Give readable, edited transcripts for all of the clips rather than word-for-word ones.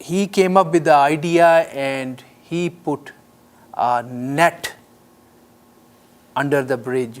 he came up with the idea and he put a net under the bridge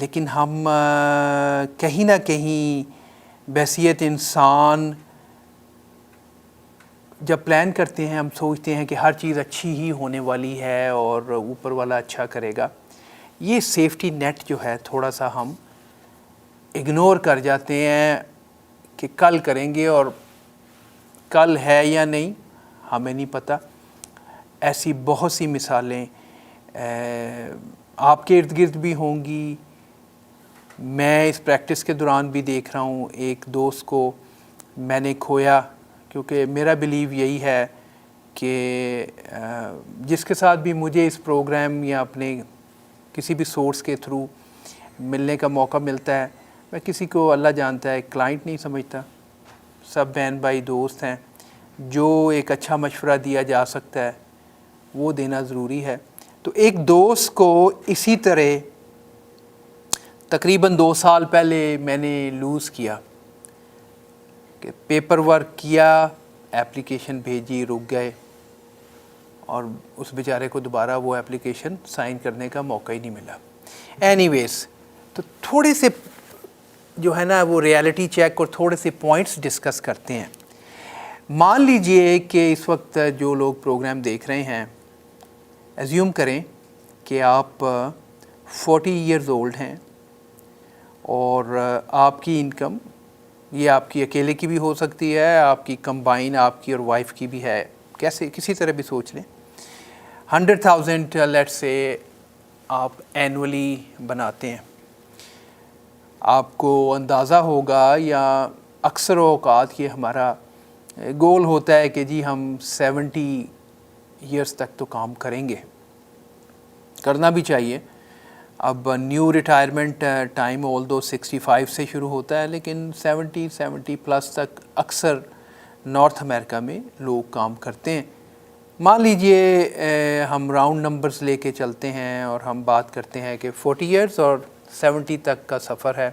لیکن ہم کہیں نہ کہیں بحیثیت انسان جب پلان کرتے ہیں ہم سوچتے ہیں کہ ہر چیز اچھی ہی ہونے والی ہے اور اوپر والا اچھا کرے گا. یہ سیفٹی نیٹ جو ہے تھوڑا سا ہم اگنور کر جاتے ہیں کہ کل کریں گے، اور کل ہے یا نہیں ہمیں نہیں پتہ. ایسی بہت سی مثالیں آپ کے ارد گرد بھی ہوں گی. میں اس پریکٹس کے دوران بھی دیکھ رہا ہوں. ایک دوست کو میں نے کھویا، کیونکہ میرا بلیو یہی ہے کہ جس کے ساتھ بھی مجھے اس پروگرام یا اپنے کسی بھی سورس کے تھرو ملنے کا موقع ملتا ہے، میں کسی کو اللہ جانتا ہے کلائنٹ نہیں سمجھتا. سب بہن بھائی دوست ہیں. جو ایک اچھا مشورہ دیا جا سکتا ہے وہ دینا ضروری ہے. تو ایک دوست کو اسی طرح تقریباً 2 سال پہلے میں نے لوز کیا کہ پیپر ورک کیا، اپلیکیشن بھیجی، رک گئے، اور اس بیچارے کو دوبارہ وہ اپلیکیشن سائن کرنے کا موقع ہی نہیں ملا. اینی ویز، تو تھوڑے سے جو ہے نا وہ ریالٹی چیک اور تھوڑے سے پوائنٹس ڈسکس کرتے ہیں. مان لیجئے کہ اس وقت جو لوگ پروگرام دیکھ رہے ہیں، ایزیوم کریں کہ آپ 40 ایئرز اولڈ ہیں اور آپ کی انکم، یہ آپ کی اکیلے کی بھی ہو سکتی ہے، آپ کی کمبائن آپ کی اور وائف کی بھی ہے، کیسے کسی طرح بھی سوچ لیں. 100,000 لیٹ سے آپ اینولی بناتے ہیں. آپ کو اندازہ ہوگا یا اکثر اوقات یہ ہمارا گول ہوتا ہے کہ جی ہم 70 ایئرس تک تو کام کریں گے، کرنا بھی چاہیے. اب نیو ریٹائرمنٹ ٹائم آل دو 65 سے شروع ہوتا ہے، لیکن 70 پلس تک اکثر نارتھ امریکہ میں لوگ کام کرتے ہیں. مان لیجئے ہم راؤنڈ نمبرز لے کے چلتے ہیں اور ہم بات کرتے ہیں کہ 40 ایئرز اور 70 تک کا سفر ہے،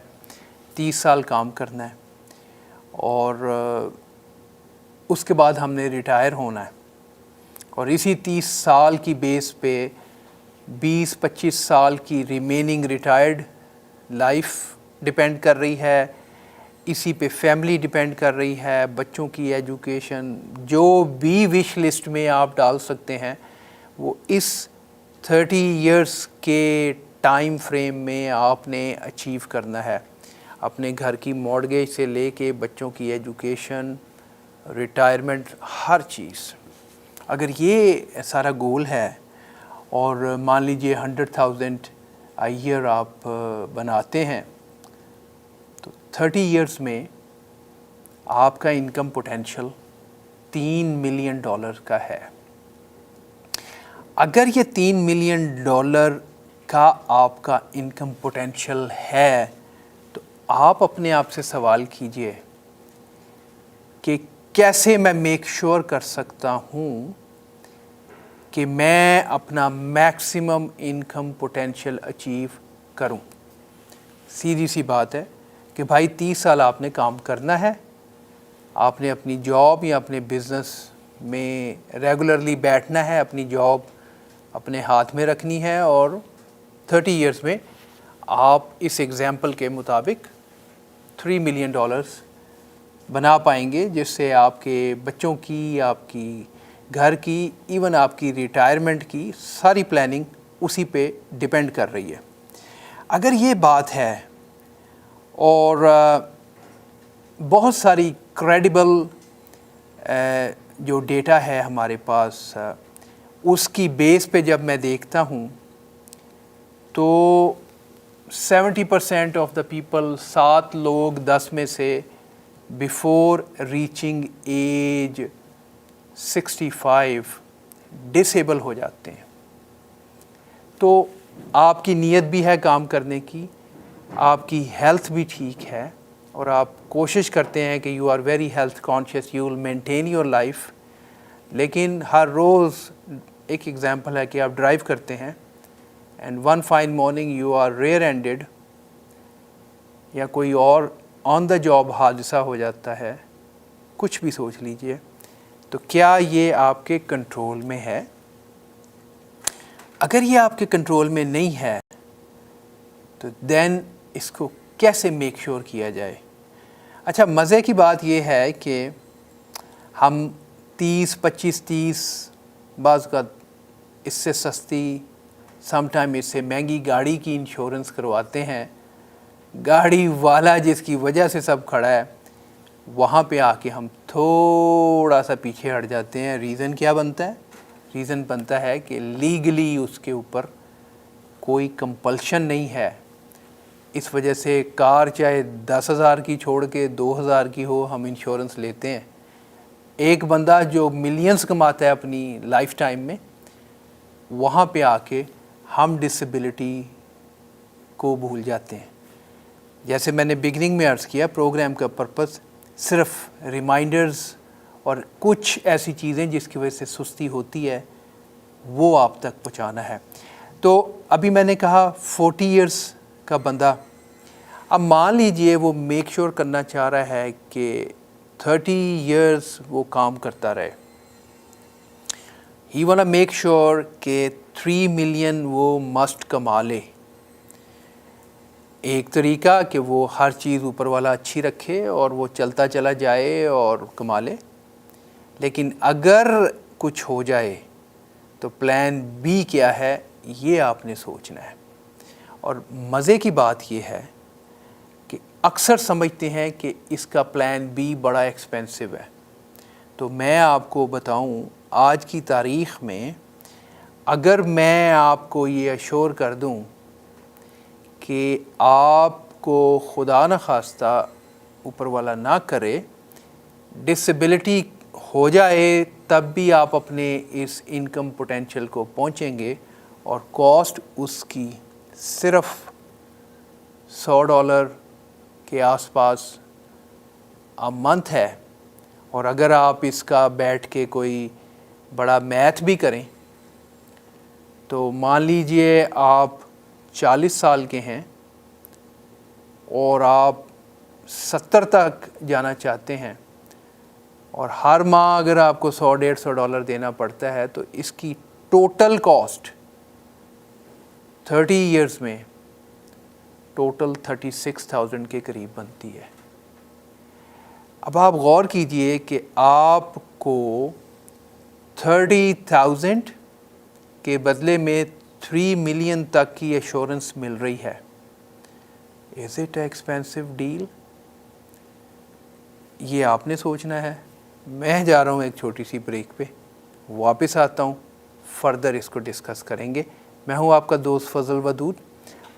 30 سال کام کرنا ہے، اور اس کے بعد ہم نے ریٹائر ہونا ہے. اور اسی 30 سال کی بیس پہ 20-25 سال کی ریمیننگ ریٹائرڈ لائف ڈپینڈ کر رہی ہے. اسی پہ فیملی ڈپینڈ کر رہی ہے، بچوں کی ایجوکیشن، جو بھی وش لسٹ میں آپ ڈال سکتے ہیں وہ اس 30 ایئرس کے ٹائم فریم میں آپ نے اچیو کرنا ہے. اپنے گھر کی مارگیج سے لے کے بچوں کی ایجوکیشن، ریٹائرمنٹ، ہر چیز. اگر یہ سارا گول ہے اور مان لیجئے 100,000 ایئر آپ بناتے ہیں، تو 30 ایئرس میں آپ کا انکم پوٹینشل $3 ملین کا ہے. اگر یہ $3 ملین کا آپ کا انکم پوٹینشل ہے تو آپ اپنے آپ سے سوال کیجئے کہ کیسے میں میک شور کر سکتا ہوں کہ میں اپنا میکسیمم انکم پوٹینشل اچیو کروں. سیدھی سی بات ہے کہ بھائی 30 سال آپ نے کام کرنا ہے، آپ نے اپنی جاب یا اپنے بزنس میں ریگولرلی بیٹھنا ہے، اپنی جاب اپنے ہاتھ میں رکھنی ہے، اور 30 ایئرس میں آپ اس ایگزامپل کے مطابق $3 ملین بنا پائیں گے، جس سے آپ کے بچوں کی، آپ کی گھر کی، ایون آپ کی ریٹائرمنٹ کی ساری پلاننگ اسی پہ ڈپینڈ کر رہی ہے. اگر یہ بات ہے اور بہت ساری کریڈیبل جو ڈیٹا ہے ہمارے پاس، اس کی بیس پہ جب میں دیکھتا ہوں تو 70% آف دا پیپل، 7 لوگ 10 میں سے بیفور ریچنگ ایج 65 ڈسیبل ہو جاتے ہیں. تو آپ کی نیت بھی ہے کام کرنے کی، آپ کی ہیلتھ بھی ٹھیک ہے، اور آپ کوشش کرتے ہیں کہ you are very health conscious, you will maintain your life. لیکن ہر روز ایک ایگزامپل ہے کہ آپ ڈرائیو کرتے ہیں and one fine morning you are rear ended, یا کوئی اور آن دا جاب حادثہ ہو جاتا ہے، کچھ بھی سوچ لیجئے. تو کیا یہ آپ کے کنٹرول میں ہے؟ اگر یہ آپ کے کنٹرول میں نہیں ہے تو دین اس کو کیسے میک شور کیا جائے. اچھا مزے کی بات یہ ہے کہ ہم 25-30 بعض کا اس سے سستی سم ٹائم اس سے مہنگی گاڑی کی انشورنس کرواتے ہیں. گاڑی والا جس کی وجہ سے سب کھڑا ہے وہاں پہ آ کے ہم تھوڑا سا پیچھے ہٹ جاتے ہیں. ریزن کیا بنتا ہے؟ ریزن بنتا ہے کہ لیگلی اس کے اوپر کوئی کمپلشن نہیں ہے. اس وجہ سے کار چاہے 10,000 کی چھوڑ کے 2,000 کی ہو ہم انشورنس لیتے ہیں. ایک بندہ جو ملینز کماتا ہے اپنی لائف ٹائم میں وہاں پہ آ کے ہم ڈسیبلٹی کو بھول جاتے ہیں. جیسے میں نے بگننگ میں عرض کیا پروگرام کا پرپس صرف ریمائنڈرز اور کچھ ایسی چیزیں جس کی وجہ سے سستی ہوتی ہے وہ آپ تک پہنچانا ہے. تو ابھی میں نے کہا 40 ایئرس کا بندہ، اب مان لیجئے وہ میک شور کرنا چاہ رہا ہے کہ 30 ایئرس وہ کام کرتا رہے. ہی وانا میک شور کہ 3 ملین وہ مسٹ کما لے. ایک طریقہ کہ وہ ہر چیز اوپر والا اچھی رکھے اور وہ چلتا چلا جائے اور کما لے. لیکن اگر کچھ ہو جائے تو پلان بی کیا ہے یہ آپ نے سوچنا ہے. اور مزے کی بات یہ ہے کہ اکثر سمجھتے ہیں کہ اس کا پلان بی بڑا ایکسپینسو ہے. تو میں آپ کو بتاؤں آج کی تاریخ میں اگر میں آپ کو یہ ایشور کر دوں کہ آپ کو خدا نخواستہ اوپر والا نہ کرے ڈسیبلٹی ہو جائے تب بھی آپ اپنے اس انکم پوٹینشیل کو پہنچیں گے اور کاسٹ اس کی صرف $100 کے آس پاس منتھ ہے. اور اگر آپ اس کا بیٹھ کے کوئی بڑا میتھ بھی کریں تو مان لیجئے آپ 40 سال کے ہیں اور آپ 70 تک جانا چاہتے ہیں اور ہر ماہ اگر آپ کو $100-150 دینا پڑتا ہے تو اس کی ٹوٹل کاسٹ 30 ایئرس میں ٹوٹل 36,000 کے قریب بنتی ہے. اب آپ غور کیجئے کہ آپ کو 30,000 کے بدلے میں 3 ملین تک کی ایشورنس مل رہی ہے. Is it expensive deal? یہ آپ نے سوچنا ہے. میں جا رہا ہوں ایک چھوٹی سی بریک پہ، واپس آتا ہوں، فردر اس کو ڈسکس کریں گے. میں ہوں آپ کا دوست فضل ودود.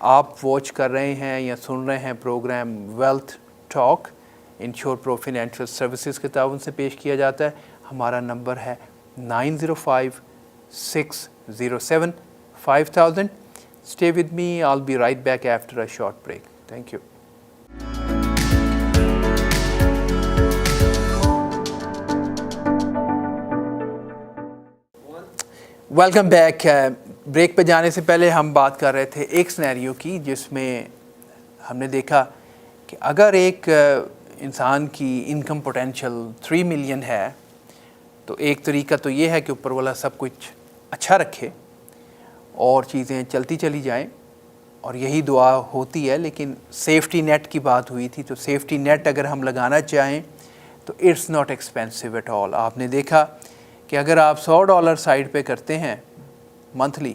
آپ واچ کر رہے ہیں یا سن رہے ہیں پروگرام ویلتھ ٹاک انشور پرو فائنینشیل سروسز کے تعاون سے پیش کیا جاتا ہے. ہمارا نمبر ہے 9056075000. Stay with me. I'll be right back after a short break. Thank you. Welcome back. Break پہ جانے سے پہلے ہم بات کر رہے تھے ایک سینیریو کی جس میں ہم نے دیکھا کہ اگر ایک انسان کی انکم پوٹینشیل 3 ملین ہے تو ایک طریقہ تو یہ ہے کہ اوپر والا سب کچھ اچھا رکھے اور چیزیں چلتی چلی جائیں اور یہی دعا ہوتی ہے. لیکن سیفٹی نیٹ کی بات ہوئی تھی تو سیفٹی نیٹ اگر ہم لگانا چاہیں تو it's not expensive at all. آپ نے دیکھا کہ اگر آپ $100 سائڈ پہ کرتے ہیں منتھلی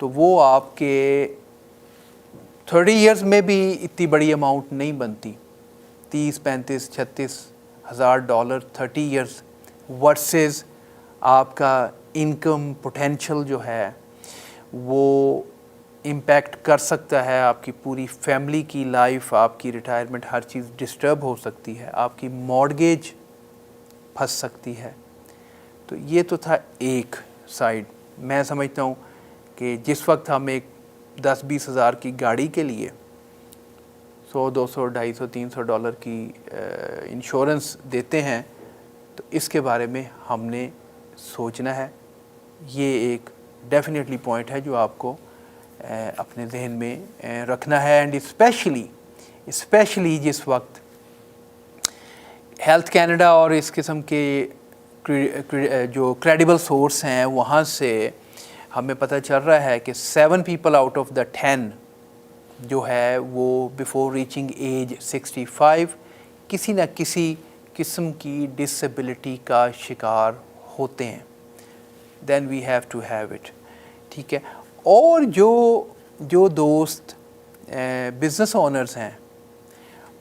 تو وہ آپ کے 30 ایئرز میں بھی اتنی بڑی اماؤنٹ نہیں بنتی. 30, 35, 36 ہزار ڈالر 30 ایئرز ورسز آپ کا انکم پوٹینشیل جو ہے وہ امپیکٹ کر سکتا ہے آپ کی پوری فیملی کی لائف. آپ کی ریٹائرمنٹ ہر چیز ڈسٹرب ہو سکتی ہے، آپ کی مارگیج پھنس سکتی ہے. تو یہ تو تھا ایک سائڈ. میں سمجھتا ہوں کہ جس وقت ہم ایک 10-20 ہزار کی گاڑی کے لیے $100, $200, $250, $300 کی انشورنس دیتے ہیں تو اس کے بارے میں ہم نے سوچنا ہے. یہ ایک ڈیفینیٹلی پوائنٹ ہے جو آپ کو اپنے ذہن میں رکھنا ہے. اینڈ اسپیشلی جس وقت ہیلتھ کینیڈا اور اس قسم کے جو کریڈیبل سورس ہیں وہاں سے ہمیں پتہ چل رہا ہے کہ 7 people out of the 10 جو ہے وہ بیفور ریچنگ ایج 65 کسی نہ کسی قسم کی ڈسیبلٹی کا شکار ہوتے ہیں. Then we have to have it. ٹھیک ہے. اور جو دوست بزنس اونرز ہیں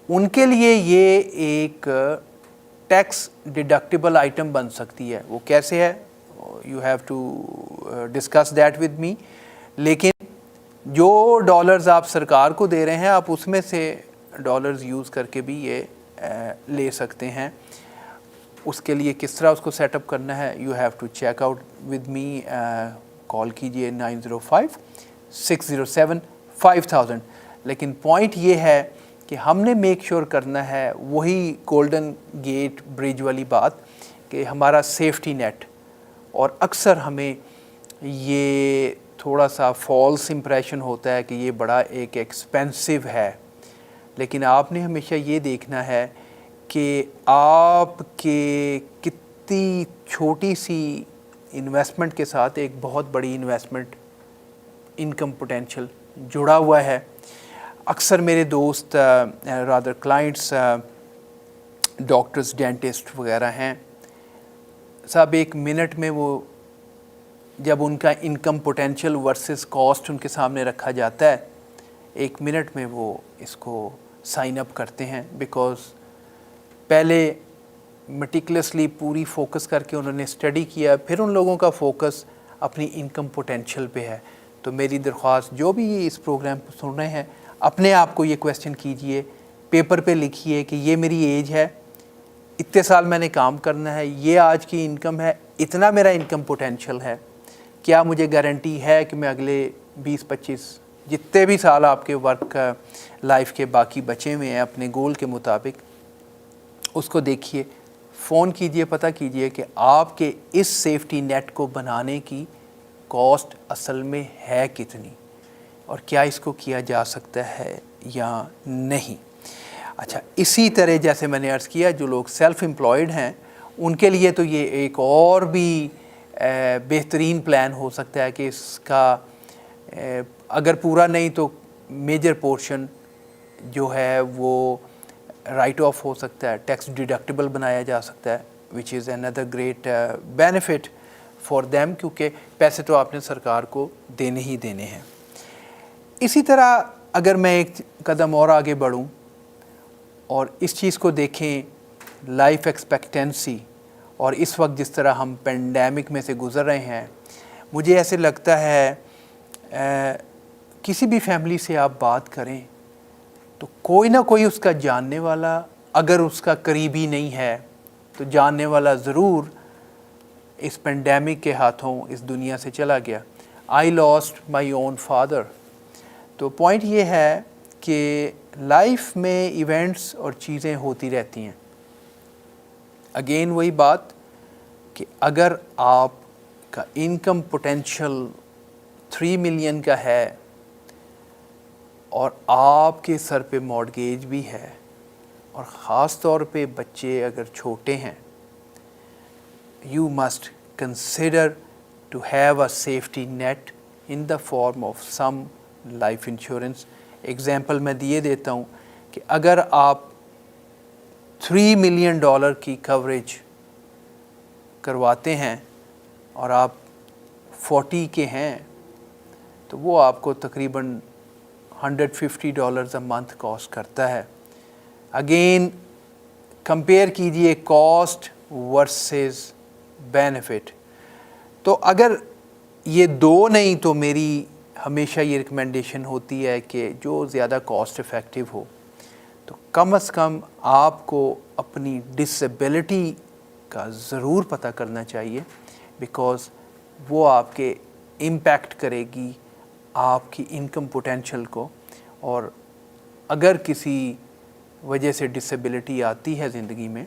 ان کے لیے یہ ایک ٹیکس ڈیڈکٹیبل آئٹم بن سکتی ہے. وہ کیسے ہے؟ You have to discuss that with me. لیکن جو ڈالرز آپ سرکار کو دے رہے ہیں آپ اس میں سے ڈالرز یوز کر کے بھی یہ لے سکتے ہیں. اس کے لیے کس طرح اس کو سیٹ اپ کرنا ہے you have to check out with me. Call کیجئے 905-607-5000. لیکن پوائنٹ یہ ہے کہ ہم نے میک شور کرنا ہے وہی گولڈن گیٹ برج والی بات کہ ہمارا سیفٹی نیٹ. اور اکثر ہمیں یہ تھوڑا سا فالس امپریشن ہوتا ہے کہ یہ بڑا ایک ایکسپینسو ہے. لیکن آپ نے ہمیشہ یہ دیکھنا ہے کہ آپ کے کتنی چھوٹی سی انویسٹمنٹ کے ساتھ ایک بہت بڑی انویسٹمنٹ انکم پوٹینشیل جڑا ہوا ہے. اکثر میرے دوست رادر کلائنٹس ڈاکٹرز ڈینٹسٹ وغیرہ ہیں صاحب ایک منٹ میں وہ جب ان کا انکم پوٹینشیل ورسز کاسٹ ان کے سامنے رکھا جاتا ہے ایک منٹ میں وہ اس کو سائن اپ کرتے ہیں. بیکاز پہلے مٹیکولسلی پوری فوکس کر کے انہوں نے اسٹڈی کیا پھر ان لوگوں کا فوکس اپنی انکم پوٹینشیل پہ ہے. تو میری درخواست جو بھی اس پروگرام کو سن رہے ہیں اپنے آپ کو یہ کویسچن کیجئے, پیپر پہ لکھیے کہ یہ میری ایج ہے, اتنے سال میں نے کام کرنا ہے, یہ آج کی انکم ہے, اتنا میرا انکم پوٹینشیل ہے, کیا مجھے گارنٹی ہے کہ میں اگلے 20-25 جتنے بھی سال آپ کے ورک لائف کے باقی بچے ہوئے ہیں اپنے گول کے مطابق اس کو دیکھیے, فون کیجئے, پتہ کیجئے کہ آپ کے اس سیفٹی نیٹ کو بنانے کی کاسٹ اصل میں ہے کتنی اور کیا اس کو کیا جا سکتا ہے یا نہیں. اچھا, اسی طرح جیسے میں نے عرض کیا جو لوگ سیلف امپلائڈ ہیں ان کے لیے تو یہ ایک اور بھی بہترین پلان ہو سکتا ہے کہ اس کا اگر پورا نہیں تو میجر پورشن جو ہے وہ رائٹ آف ہو سکتا ہے, ٹیکس ڈیڈکٹیبل بنایا جا سکتا ہے وچ از اندر گریٹ بینیفٹ فار دیم, کیونکہ پیسے تو آپ نے سرکار کو دینے ہی دینے ہیں. اسی طرح اگر میں ایک قدم اور آگے بڑھوں اور اس چیز کو دیکھیں لائف ایکسپیکٹنسی اور اس وقت جس طرح ہم پینڈیمک میں سے گزر رہے ہیں, مجھے ایسے لگتا ہے کسی بھی فیملی سے آپ بات کریں تو کوئی نہ کوئی اس کا جاننے والا, اگر اس کا قریبی نہیں ہے تو جاننے والا ضرور اس پینڈیمک کے ہاتھوں اس دنیا سے چلا گیا. آئی لاسٹ مائی اون فادر. تو پوائنٹ یہ ہے کہ لائف میں ایونٹس اور چیزیں ہوتی رہتی ہیں. اگین وہی بات کہ اگر آپ کا انکم پوٹینشیل 3 ملین کا ہے اور آپ کے سر پہ مارگیج بھی ہے اور خاص طور پہ بچے اگر چھوٹے ہیں, you must consider to have a safety net in the form of some life insurance. Example میں دیے دیتا ہوں کہ اگر آپ $3 ملین کی کوریج کرواتے ہیں اور آپ 40 کے ہیں تو وہ آپ کو تقریباً $150 a month کاسٹ کرتا ہے. اگین کمپیئر کیجئے کاسٹ ورسز بینیفٹ. تو اگر یہ دو نہیں تو میری ہمیشہ یہ ریکمنڈیشن ہوتی ہے کہ جو زیادہ کاسٹ افیکٹو ہو تو کم از کم آپ کو اپنی ڈسیبلٹی کا ضرور پتہ کرنا چاہیے, بیکاز وہ آپ کے امپیکٹ کرے گی آپ کی انکم پوٹینشیل کو. اور اگر کسی وجہ سے ڈسیبلٹی آتی ہے زندگی میں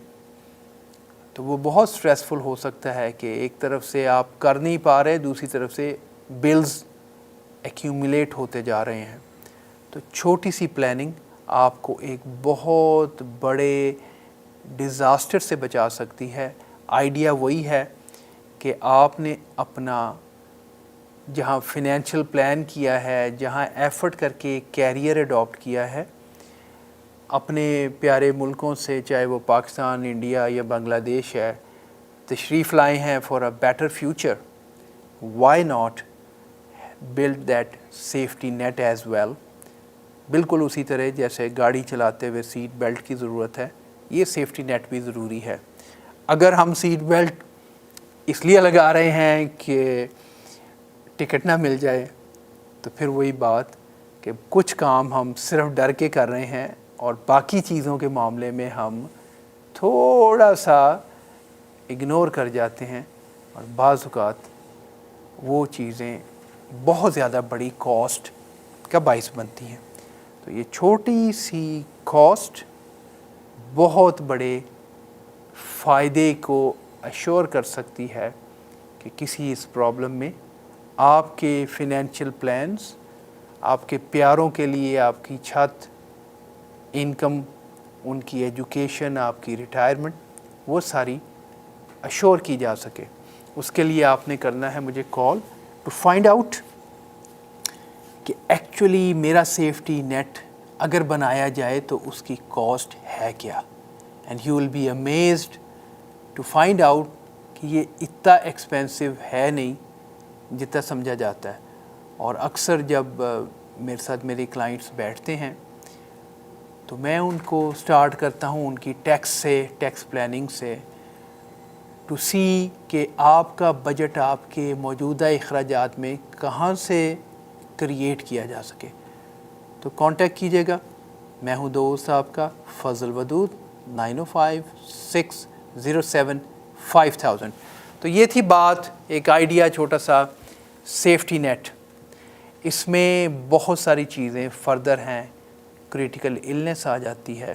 تو وہ بہت سٹریسفل ہو سکتا ہے کہ ایک طرف سے آپ کر نہیں پا رہے, دوسری طرف سے بلز ایکیومولیٹ ہوتے جا رہے ہیں. تو چھوٹی سی پلاننگ آپ کو ایک بہت بڑے ڈیزاسٹر سے بچا سکتی ہے. آئیڈیا وہی ہے کہ آپ نے اپنا جہاں فنینشیل پلان کیا ہے, جہاں ایفرٹ کر کے کیریئر اڈاپٹ کیا ہے, اپنے پیارے ملکوں سے, چاہے وہ پاکستان, انڈیا یا بنگلہ دیش ہے, تشریف لائے ہیں for a better future. Why not build that safety net as well. بالکل اسی طرح جیسے گاڑی چلاتے ہوئے سیٹ بیلٹ کی ضرورت ہے, یہ سیفٹی نیٹ بھی ضروری ہے. اگر ہم سیٹ بیلٹ اس لیے لگا رہے ہیں کہ ٹکٹ نہ مل جائے, تو پھر وہی بات کہ کچھ کام ہم صرف ڈر کے کر رہے ہیں اور باقی چیزوں کے معاملے میں ہم تھوڑا سا اگنور کر جاتے ہیں, اور بعض اوقات وہ چیزیں بہت زیادہ بڑی کاسٹ کا باعث بنتی ہیں. تو یہ چھوٹی سی کاسٹ بہت بڑے فائدے کو ایشور کر سکتی ہے کہ کسی اس پرابلم میں آپ کے فنینشیل پلانز, آپ کے پیاروں کے لیے آپ کی چھت, انکم, ان کی ایجوکیشن, آپ کی ریٹائرمنٹ, وہ ساری ایشور کی جا سکے. اس کے لیے آپ نے کرنا ہے مجھے کال ٹو فائنڈ آؤٹ کہ ایکچولی میرا سیفٹی نیٹ اگر بنایا جائے تو اس کی کاسٹ ہے کیا. And you will be amazed to find out کہ یہ اتنا ایکسپینسو ہے نہیں جتنا سمجھا جاتا ہے. اور اکثر جب میرے ساتھ میرے کلائنٹس بیٹھتے ہیں تو میں ان کو سٹارٹ کرتا ہوں ان کی ٹیکس سے, ٹیکس پلاننگ سے, ٹو سی کہ آپ کا بجٹ آپ کے موجودہ اخراجات میں کہاں سے کریٹ کیا جا سکے. تو کانٹیکٹ کیجیے گا, میں ہوں دوست آپ کا فضل ودود, 9056075000. تو یہ تھی بات, ایک آئیڈیا چھوٹا سا سیفٹی نیٹ. اس میں بہت ساری چیزیں فردر ہیں. کریٹیکل النس آ جاتی ہے.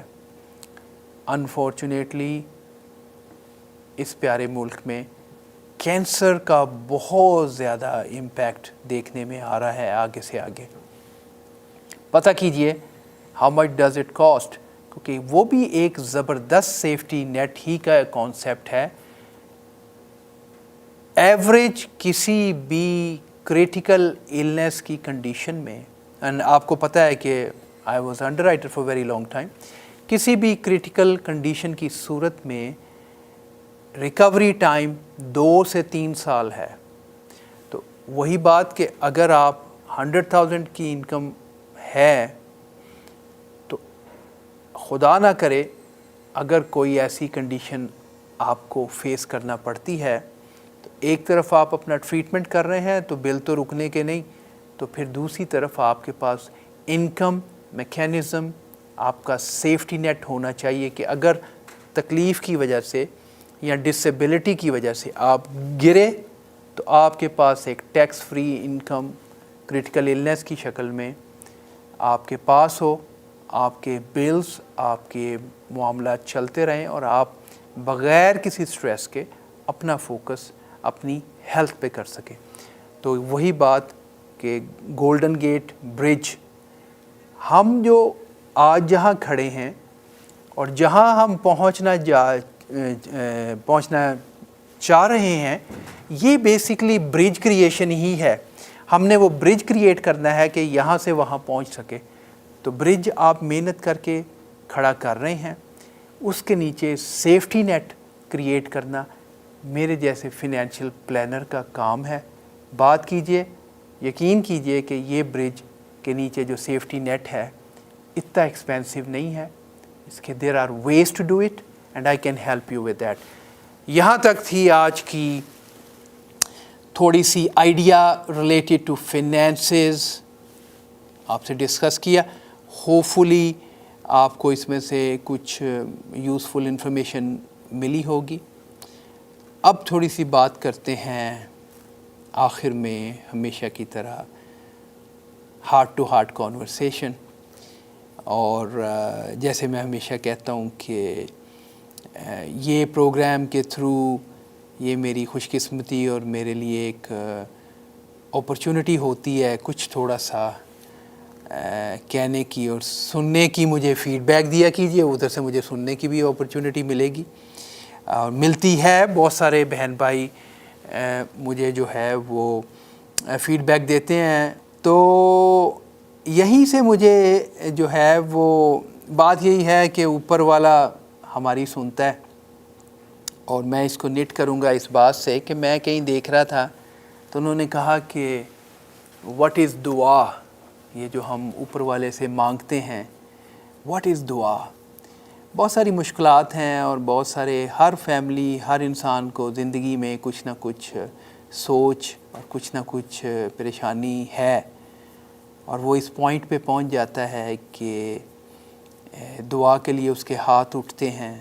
انفارچونیٹلی اس پیارے ملک میں کینسر کا بہت زیادہ امپیکٹ دیکھنے میں آ رہا ہے آگے سے آگے. پتہ کیجئے how much does it cost, کیونکہ وہ بھی ایک زبردست سیفٹی نیٹ ہی کا کانسیپٹ ہے. ایوریج کسی بھی کریٹیکل النس کی کنڈیشن میں, اینڈ آپ کو پتہ ہے کہ I was under writer for very long time, کسی بھی کریٹیکل کنڈیشن کی صورت میں ریکوری ٹائم 2 سے 3 سال ہے. تو وہی بات کہ اگر آپ 100,000 کی انکم ہے تو خدا نہ کرے اگر کوئی ایسی کنڈیشن آپ کو فیس کرنا پڑتی ہے, تو ایک طرف آپ اپنا ٹریٹمنٹ کر رہے ہیں تو بل تو رکنے کے نہیں, تو پھر دوسری طرف آپ کے پاس انکم میکینزم, آپ کا سیفٹی نیٹ ہونا چاہیے کہ اگر تکلیف کی وجہ سے یا ڈسیبلٹی کی وجہ سے آپ گرے تو آپ کے پاس ایک tax free income critical illness کی شکل میں آپ کے پاس ہو, آپ کے بلز, آپ کے معاملات چلتے رہیں اور آپ بغیر کسی سٹریس کے اپنا فوکس اپنی ہیلتھ پہ کر سکیں. تو وہی بات کہ گولڈن گیٹ برج, ہم جو آج جہاں کھڑے ہیں اور جہاں ہم پہنچنا چاہ رہے ہیں, یہ بیسیکلی برج کریشن ہی ہے. ہم نے وہ برج کریٹ کرنا ہے کہ یہاں سے وہاں پہنچ سکے. تو برج آپ محنت کر کے کھڑا کر رہے ہیں, اس کے نیچے سیفٹی نیٹ کریٹ کرنا میرے جیسے فنینشیل پلانر کا کام ہے. بات کیجئے, یقین کیجئے کہ یہ برج کے نیچے جو سیفٹی نیٹ ہے اتنا ایکسپینسو نہیں ہے. اس کے there are ways to do it and I can help you with that. یہاں تک تھی آج کی تھوڑی سی آئیڈیا ریلیٹڈ ٹو فنانسز آپ سے ڈسکس کیا. ہوپ فلی آپ کو اس میں سے کچھ یوزفل انفارمیشن ملی ہوگی. اب تھوڑی سی بات کرتے ہیں آخر میں ہمیشہ کی طرح ہارٹ ٹو ہارٹ کانورسیشن. اور جیسے میں ہمیشہ کہتا ہوں کہ یہ پروگرام کے تھرو یہ میری خوش قسمتی اور میرے لیے ایک اپرچونٹی ہوتی ہے کچھ تھوڑا سا کہنے کی اور سننے کی. مجھے فیڈ بیک دیا کیجیے, ادھر سے مجھے سننے کی بھی اپرچونٹی ملے گی اور ملتی ہے. بہت سارے بہن بھائی مجھے جو ہے وہ فیڈ بیک دیتے ہیں. تو یہیں سے مجھے جو ہے وہ بات یہی ہے کہ اوپر والا ہماری سنتا ہے. اور میں اس کو نٹ کروں گا اس بات سے کہ میں کہیں دیکھ رہا تھا تو انہوں نے کہا کہ واٹ از دعا، یہ جو ہم اوپر والے سے مانگتے ہیں، واٹ از دعا. بہت ساری مشکلات ہیں اور بہت سارے، ہر فیملی، ہر انسان کو زندگی میں کچھ نہ کچھ سوچ اور کچھ نہ کچھ پریشانی ہے، اور وہ اس پوائنٹ پہ پہنچ جاتا ہے کہ دعا کے لیے اس کے ہاتھ اٹھتے ہیں.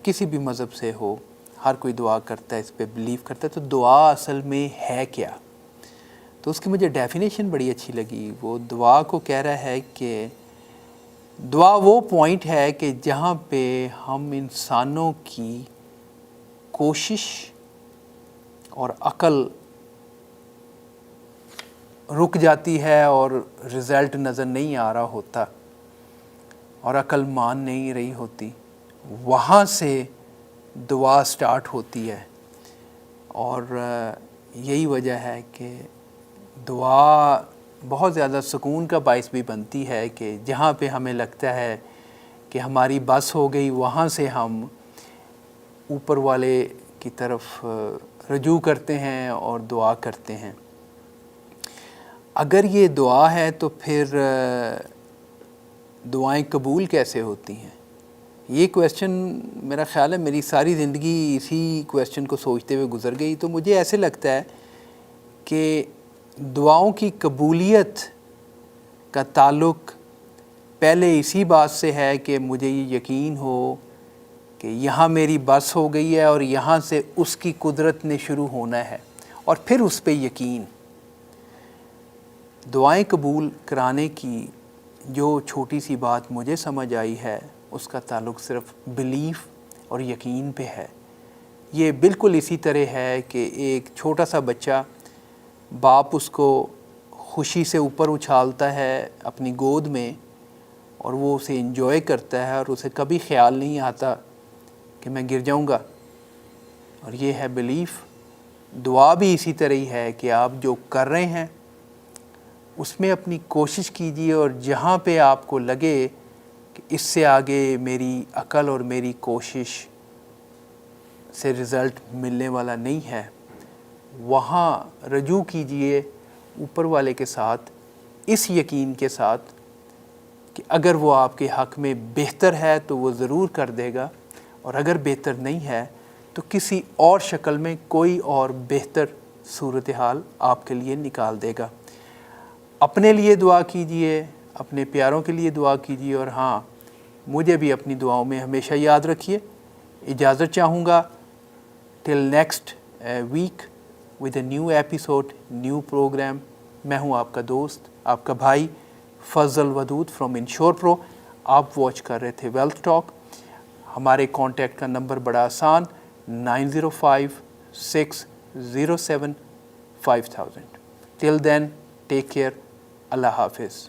کسی بھی مذہب سے ہو، ہر کوئی دعا کرتا ہے، اس پہ بلیو کرتا ہے. تو دعا اصل میں ہے کیا؟ تو اس کی مجھے ڈیفینیشن بڑی اچھی لگی. وہ دعا کو کہہ رہا ہے کہ دعا وہ پوائنٹ ہے کہ جہاں پہ ہم انسانوں کی کوشش اور عقل رک جاتی ہے اور رزلٹ نظر نہیں آ رہا ہوتا اور عقل مان نہیں رہی ہوتی، وہاں سے دعا سٹارٹ ہوتی ہے. اور یہی وجہ ہے کہ دعا بہت زیادہ سکون کا باعث بھی بنتی ہے کہ جہاں پہ ہمیں لگتا ہے کہ ہماری بس ہو گئی، وہاں سے ہم اوپر والے کی طرف رجوع کرتے ہیں اور دعا کرتے ہیں. اگر یہ دعا ہے تو پھر دعائیں قبول کیسے ہوتی ہیں؟ یہ کویسچن میرا خیال ہے میری ساری زندگی اسی کویسچن کو سوچتے ہوئے گزر گئی. تو مجھے ایسے لگتا ہے کہ دعاؤں کی قبولیت کا تعلق پہلے اسی بات سے ہے کہ مجھے یہ یقین ہو کہ یہاں میری بس ہو گئی ہے اور یہاں سے اس کی قدرت نے شروع ہونا ہے، اور پھر اس پہ یقین. دعائیں قبول کرانے کی جو چھوٹی سی بات مجھے سمجھ آئی ہے، اس کا تعلق صرف بلیف اور یقین پہ ہے. یہ بالکل اسی طرح ہے کہ ایک چھوٹا سا بچہ، باپ اس کو خوشی سے اوپر اچھالتا ہے اپنی گود میں اور وہ اسے انجوائے کرتا ہے، اور اسے کبھی خیال نہیں آتا کہ میں گر جاؤں گا. اور یہ ہے بلیف. دعا بھی اسی طرح ہی ہے کہ آپ جو کر رہے ہیں اس میں اپنی کوشش کیجیے، اور جہاں پہ آپ کو لگے کہ اس سے آگے میری عقل اور میری کوشش سے رزلٹ ملنے والا نہیں ہے، وہاں رجوع کیجیے اوپر والے کے ساتھ، اس یقین کے ساتھ کہ اگر وہ آپ کے حق میں بہتر ہے تو وہ ضرور کر دے گا، اور اگر بہتر نہیں ہے تو کسی اور شکل میں کوئی اور بہتر صورتحال آپ کے لیے نکال دے گا. اپنے لیے دعا کیجئے، اپنے پیاروں کے لیے دعا کیجئے، اور ہاں، مجھے بھی اپنی دعاؤں میں ہمیشہ یاد رکھیے. اجازت چاہوں گا till next week with a new episode, new program. میں ہوں آپ کا دوست، آپ کا بھائی فضل ودود فرام انشور پرو. آپ واچ کر رہے تھے ویلتھ ٹاک. ہمارے کانٹیکٹ کا نمبر بڑا آسان، 9056075000. ٹل دین ٹیک کیئر. اللہ حافظ.